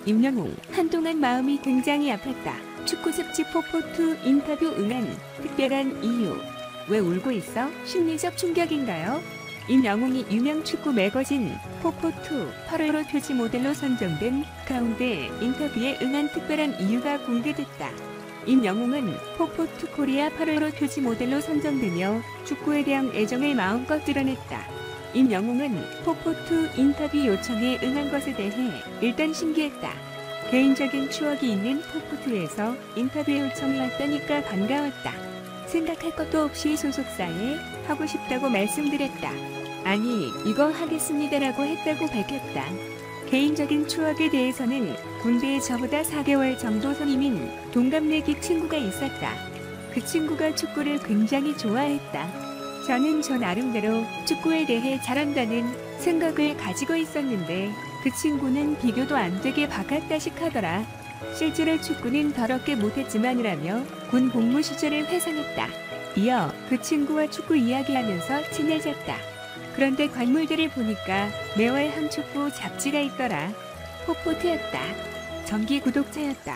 임영웅, 한동안 마음이 굉장히 아팠다. 축구 잡지 포포투 인터뷰 응한 특별한 이유. 왜 울고 있어? 심리적 충격인가요? 임영웅이 유명 축구 매거진 포포투 8월호 표지 모델로 선정된 가운데 인터뷰에 응한 특별한 이유가 공개됐다. 임영웅은 포포투 코리아 8월호 표지 모델로 선정되며 축구에 대한 애정을 마음껏 드러냈다. 임영웅은 포포투 인터뷰 요청에 응한 것에 대해 일단 신기했다. 개인적인 추억이 있는 포포투에서 인터뷰 요청이 왔다니까 반가웠다. 생각할 것도 없이 소속사에 하고 싶다고 말씀드렸다. 아니, 이거 하겠습니다라고 했다고 밝혔다. 개인적인 추억에 대해서는 군대에 저보다 4개월 정도 선임인 동갑내기 친구가 있었다. 그 친구가 축구를 굉장히 좋아했다. 저는 저 나름대로 축구에 대해 잘한다는 생각을 가지고 있었는데 그 친구는 비교도 안 되게 바깥다식 하더라. 실제로 축구는 더럽게 못했지만이라며 군 복무 시절을 회상했다. 이어 그 친구와 축구 이야기하면서 친해졌다. 그런데 관물들을 보니까 매월 한 축구 잡지가 있더라. 포포트였다. 정기 구독자였다.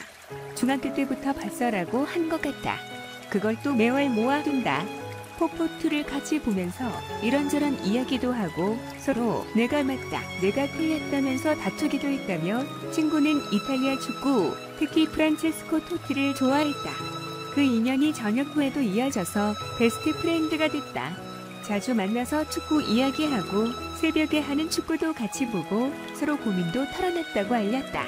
중학교 때부터 봤어라고 한 것 같다. 그걸 또 매월 모아둔다. 포포투를 같이 보면서 이런저런 이야기도 하고 서로 내가 맞다, 내가 틀렸다면서 다투기도 했다며 친구는 이탈리아 축구, 특히 프란체스코 토티를 좋아했다. 그 인연이 저녁 후에도 이어져서 베스트 프렌드가 됐다. 자주 만나서 축구 이야기하고 새벽에 하는 축구도 같이 보고 서로 고민도 털어놨다고 알렸다.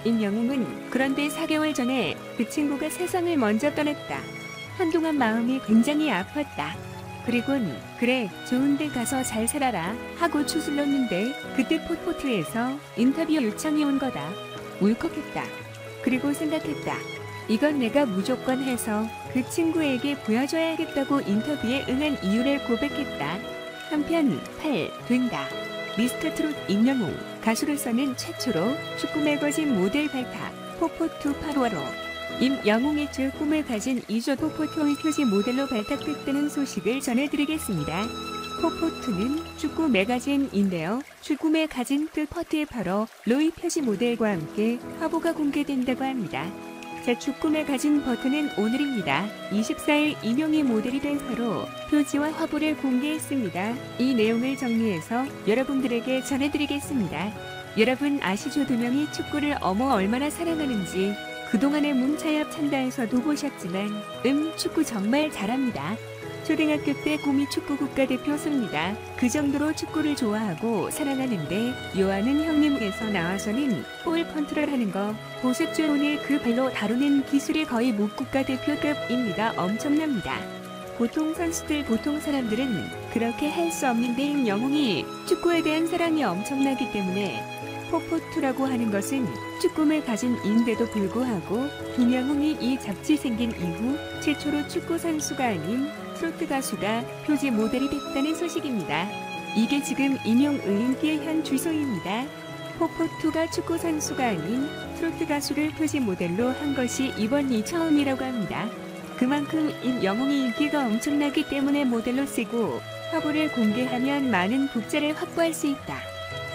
임영웅은 그런데 4개월 전에 그 친구가 세상을 먼저 떠났다. 한동안 마음이 굉장히 아팠다. 그리곤 그래 좋은데 가서 잘 살아라 하고 추슬렀는데 그때 포포트에서 인터뷰 요청이 온 거다. 울컥했다. 그리고 생각했다. 이건 내가 무조건 해서 그 친구에게 보여줘야겠다고 인터뷰에 응한 이유를 고백했다. 한편 8 된다. 미스터 트롯 임영웅 가수로서는 최초로 축구 매거진 모델 발탁 포포투 8월호 임영웅의 주 꿈을 가진 2조 포포투의 표지 모델로 발탁됐다는 소식을 전해드리겠습니다. 포포투는 축구 매거진인데요. 축구 매거진 포포투의 8호 로이 표지 모델과 함께 화보가 공개된다고 합니다. 자, 축구 매거진 버튼은 오늘입니다. 24일 임영웅이 모델이 된 화로 표지와 화보를 공개했습니다. 이 내용을 정리해서 여러분들에게 전해드리겠습니다. 여러분 아시죠? 두 명이 축구를 얼마나 사랑하는지 그동안의 문차협 찬다에서도 보셨지만 축구 정말 잘합니다. 초등학교 때 꿈이 축구 국가대표입니다. 그 정도로 축구를 좋아하고 사랑하는데 요하는 형님께서 나와서는 볼 컨트롤하는 거 보셨죠? 오늘 그 발로 다루는 기술이 거의 못 국가대표급입니다. 엄청납니다. 보통 선수들 보통 사람들은 그렇게 할 수 없는데 임영웅이 축구에 대한 사랑이 엄청나기 때문에 포포투라고 하는 것은 축구를 가진 인데도 불구하고 김영웅이 이 잡지 생긴 이후 최초로 축구 선수가 아닌 트로트 가수가 표지 모델이 됐다는 소식입니다. 이게 지금 임영웅 인기의 현 주소입니다. 포포투가 축구 선수가 아닌 트로트 가수를 표지 모델로 한 것이 이번이 처음이라고 합니다. 그만큼 임영웅이 인기가 엄청나기 때문에 모델로 쓰고 화보를 공개하면 많은 독자를 확보할 수 있다.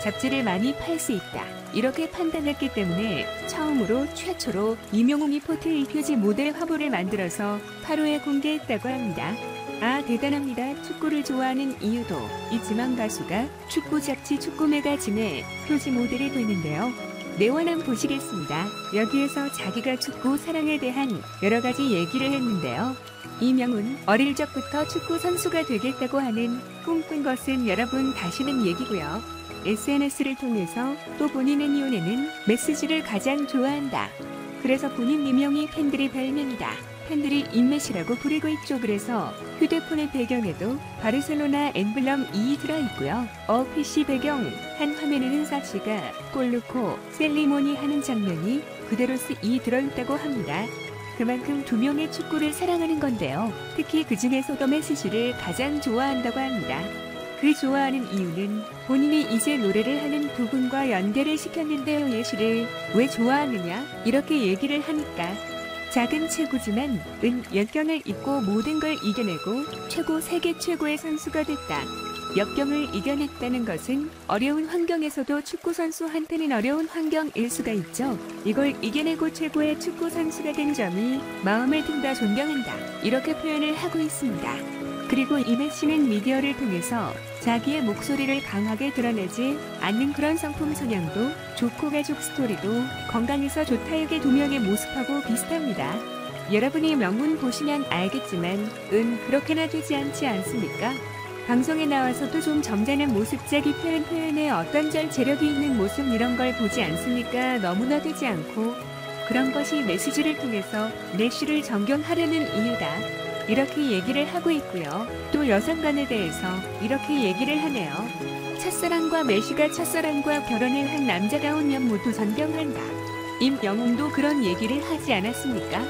잡지를 많이 팔 수 있다. 이렇게 판단했기 때문에 처음으로 최초로 임영웅이 포트의 표지 모델 화보를 만들어서 8호에 공개했다고 합니다. 아 대단합니다. 축구를 좋아하는 이유도 있지만 가수가 축구 잡지 축구 매거진의 표지 모델이 되는데요. 내원한 보시겠습니다. 여기에서 자기가 축구 사랑에 대한 여러 가지 얘기를 했는데요. 임영웅은 어릴 적부터 축구 선수가 되겠다고 하는 꿈꾼 것은 여러분 다시는 얘기고요. SNS를 통해서 또 본인의 이혼에는 메시지를 가장 좋아한다. 그래서 본인 임영웅이 팬들의 별명이다. 팬들이 임메시라고 부르고 있죠. 그래서 휴대폰의 배경에도 바르셀로나 엠블럼 2이 들어있고요. PC 배경 한 화면에는 사치가 골 넣고 셀리모니 하는 장면이 그대로 2 들어있다고 합니다. 그만큼 두 명의 축구를 사랑하는 건데요. 특히 그 중에서도 메시지를 가장 좋아한다고 합니다. 그 좋아하는 이유는 본인이 이제 노래를 하는 두 분과 연결을 시켰는데요. 예시를 왜 좋아하느냐 이렇게 얘기를 하니까 작은 체구지만 열정을 잊고 모든 걸 이겨내고 세계 최고의 선수가 됐다. 역경을 이겨냈다는 것은 어려운 환경에서도 축구선수한테는 어려운 환경일 수가 있죠. 이걸 이겨내고 최고의 축구선수가 된 점이 마음을 든다 존경한다. 이렇게 표현을 하고 있습니다. 그리고 이 메시는 미디어를 통해서 자기의 목소리를 강하게 드러내지 않는 그런 성품 성향도 좋고 가족 스토리도 건강해서 좋다에게 두 명의 모습하고 비슷합니다. 여러분이 명문 보시면 알겠지만 그렇게나 되지 않지 않습니까? 방송에 나와서도 좀 점잖은 모습, 자기 표현에 어떤 재력이 있는 모습 이런 걸 보지 않습니까? 너무나 되지 않고 그런 것이 메시지를 통해서 메시를 존경하려는 이유다. 이렇게 얘기를 하고 있고요. 또 여성관에 대해서 이렇게 얘기를 하네요. 첫사랑과 메시가 첫사랑과 결혼을 한 남자다운 모두 존경한다. 임영웅도 그런 얘기를 하지 않았습니까?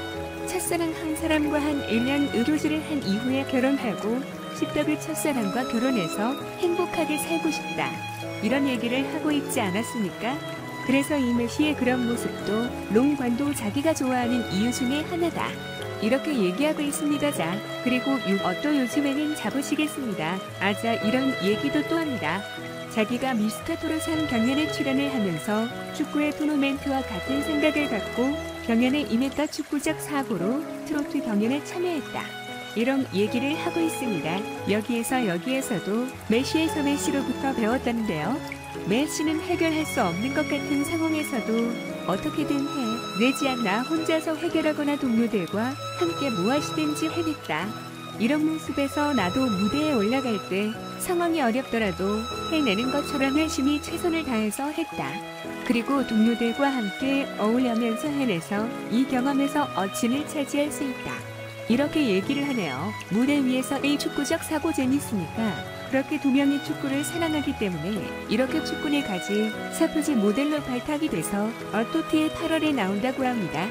첫사랑 한 사람과 한 1년 의료주를 한 이후에 결혼하고 싶다고 첫사랑과 결혼해서 행복하게 살고 싶다. 이런 얘기를 하고 있지 않았습니까? 그래서 이 메시의 그런 모습도 롱관도 자기가 좋아하는 이유 중에 하나다. 이렇게 얘기하고 있습니다. 자, 그리고 또 요즘에는 잡으시겠습니다. 자, 이런 얘기도 또 합니다. 자기가 미스터 토로산 경연에 출연을 하면서 축구의 토너멘트와 같은 생각을 갖고 경연에 임했다. 축구적 사고로 트로트 경연에 참여했다. 이런 얘기를 하고 있습니다. 여기에서도 메시로부터 배웠다는데요. 메시는 해결할 수 없는 것 같은 상황에서도 어떻게든 해내지 않나 혼자서 해결하거나 동료들과 함께 무엇이든지 해냈다. 이런 모습에서 나도 무대에 올라갈 때 상황이 어렵더라도 해내는 것처럼 열심히 최선을 다해서 했다. 그리고 동료들과 함께 어울리면서 해내서 이 경험에서 어친을 차지할 수 있다. 이렇게 얘기를 하네요. 무대 위에서의 축구적 사고 재밌으니까 그렇게 두 명이 축구를 사랑하기 때문에 이렇게 축구네까지 사프지 모델로 발탁이 돼서 어토티의 8월에 나온다고 합니다.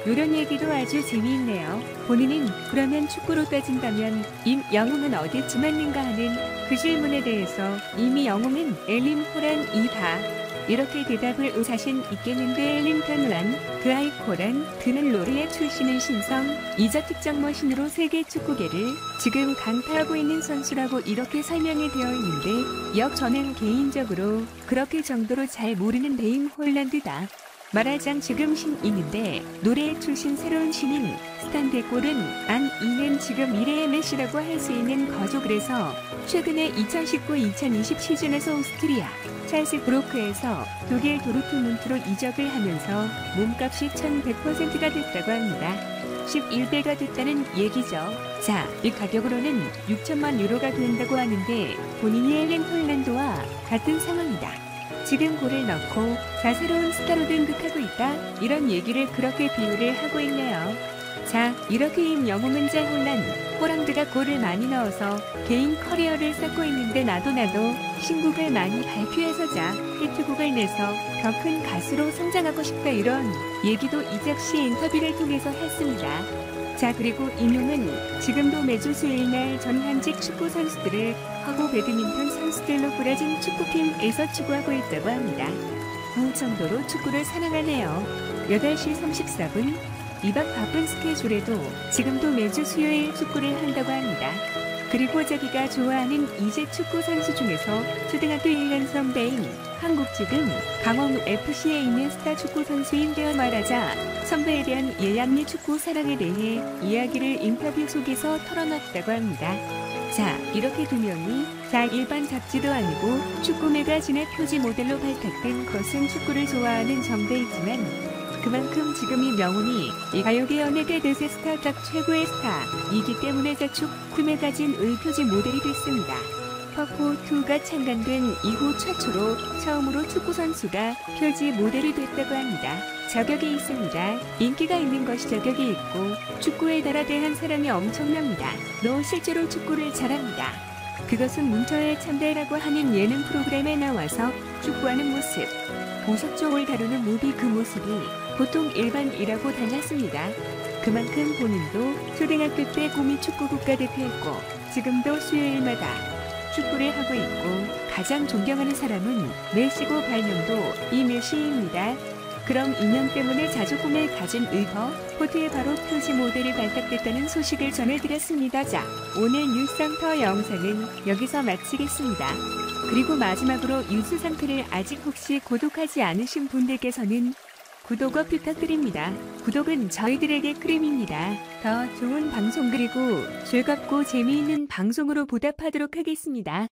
이런 얘기도 아주 재미있네요. 본인은 그러면 축구로 따진다면 임영웅은 어디쯤 맞는가 하는 그 질문에 대해서 이미 영웅은 엘림 호란이다. 이렇게 대답을 자신 있겠는데 엘링턴란 그 아이코란 그는 로르의 출신의 신성 이적 특정 머신으로 세계 축구계를 지금 강타하고 있는 선수라고 이렇게 설명이 되어 있는데 저는 개인적으로 그렇게 정도로 잘 모르는 데임 홀란드다. 말하자면 지금 신인인데 노래에 출신 새로운 신인 스탄데골은 안이는 지금 미래의 메시라고 할 수 있는 거죠. 그래서 최근에 2019-2020 시즌에서 오스트리아 찰스브로크에서 독일 도르트문트로 이적을 하면서 몸값이 1100%가 됐다고 합니다. 11배가 됐다는 얘기죠. 자, 이 가격으로는 6천만 유로가 된다고 하는데 본인이 엘렌 홀란드와 같은 상황이다. 지금 골을 넣고 새로운 스타로 등극하고 있다. 이런 얘기를 그렇게 비유를 하고 있네요. 자, 이렇게 임영웅은 호랑드가 골을 많이 넣어서 개인 커리어를 쌓고 있는데 나도 신곡을 많이 발표해서 히트곡을 내서 더 큰 가수로 성장하고 싶다. 이런 얘기도 이적시 인터뷰를 통해서 했습니다. 자, 그리고 임용은 지금도 매주 수요일날 전현직 축구 선수들을 하고 배드민턴 선수들로 꾸려진 축구팀에서 축구하고 있다고 합니다. 그 정도로 축구를 사랑하네요. 8시 34분 이박 바쁜 스케줄에도 지금도 매주 수요일 축구를 한다고 합니다. 그리고 자기가 좋아하는 이제 축구 선수 중에서 초등학교 1년 선배인 한국 지금 강원FC에 있는 스타 축구 선수인 되어 말하자 선배에 대한 예양리 축구 사랑에 대해 이야기를 인터뷰 속에서 털어놨다고 합니다. 자, 이렇게 두 명이 일반 잡지도 아니고 축구 매거진의 표지 모델로 발탁된 것은 축구를 좋아하는 점대이지만 그만큼 지금 임영웅이 이 가요계 연예계 대세 스타적 최고의 스타이기 때문에 축구 매거진의 표지 모델이 됐습니다. 퍼포2가 창간된 이후 처음으로 축구 선수가 표지 모델이 됐다고 합니다. 저격이 있습니다. 인기가 있는 것이 저격이 있고 축구에 대한 사랑이 엄청납니다. 너 실제로 축구를 잘합니다. 그것은 문터의 참대라고 하는 예능 프로그램에 나와서 축구하는 모습. 보석종을 다루는 무비 그 모습이 보통 일반이라고 달랐습니다. 그만큼 본인도 초등학교 때 꿈이 축구 국가대표였고 지금도 수요일마다 축구를 하고 있고 가장 존경하는 사람은 메시고 발명도 이 메시입니다. 그럼 인연 때문에 자주 꿈에 가진 의버 포트의 바로 표지 모델이 발탁됐다는 소식을 전해드렸습니다. 자, 오늘 뉴스상터 영상은 여기서 마치겠습니다. 그리고 마지막으로 뉴스 상태를 아직 혹시 구독하지 않으신 분들께서는 구독을 부탁드립니다. 구독은 저희들에게 큰 힘입니다. 더 좋은 방송 그리고 즐겁고 재미있는 방송으로 보답하도록 하겠습니다.